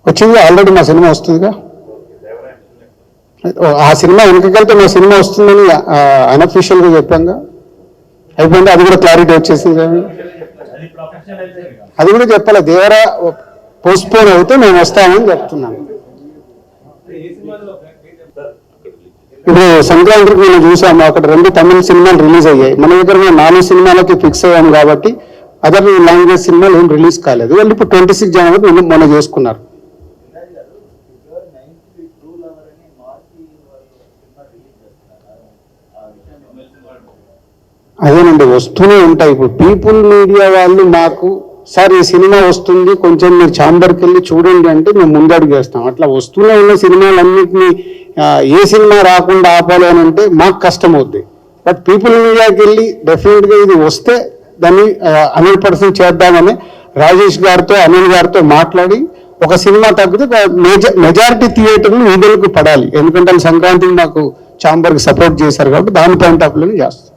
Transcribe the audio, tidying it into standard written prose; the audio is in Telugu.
వచ్చింది ఆల్రెడీ మా సినిమా వస్తుందిగా. ఆ సినిమా వెనకకెళ్తే మా సినిమా వస్తుందని అన్అఫీషియల్గా చెప్పాంగా, అయిపోయింది. అది కూడా క్లారిటీ వచ్చేసింది. అది కూడా చెప్పాలి, దేవరా పోస్ట్పోన్ అయితే మేము వస్తామని చెప్తున్నాను. ఇప్పుడు సంక్రాంతికి మేము చూసాము, అక్కడ 2 తమిళ సినిమాలు రిలీజ్ అయ్యాయి. మన దగ్గర 4 సినిమాలకి ఫిక్స్ అయ్యాము కాబట్టి అదర్ లాంగ్వేజ్ సినిమాలు ఏం రిలీజ్ కాలేదు. వాళ్ళు ఇప్పుడు 26 జనవరి మొన్న చేసుకున్నారు. అదేనండి, వస్తూనే ఉంటాయి. ఇప్పుడు పీపుల్ మీడియా వాళ్ళు మాకు సార్ ఈ సినిమా వస్తుంది, కొంచెం మీరు ఛాంబర్కి వెళ్ళి చూడండి అంటే మేము ముందడుగు వేస్తాం. అట్లా వస్తూనే ఉన్న సినిమాలన్నింటినీ ఏ సినిమా రాకుండా ఆపాలి అని అంటే మాకు కష్టం అవుద్ది. బట్ పీపుల్ మీడియాకి వెళ్ళి డెఫినెట్గా ఇది వస్తే దాన్ని 100% చేద్దామని రాజేష్ గారితో అనిల్ గారితో మాట్లాడి ఒక సినిమా తగ్గితే మెజారిటీ థియేటర్లు వీధులకు పడాలి. ఎందుకంటే సంక్రాంతికి మాకు ఛాంబర్కి సపోర్ట్ చేశారు కాబట్టి దాని పాయింట్ ఆఫ్ వ్యూని చేస్తాం.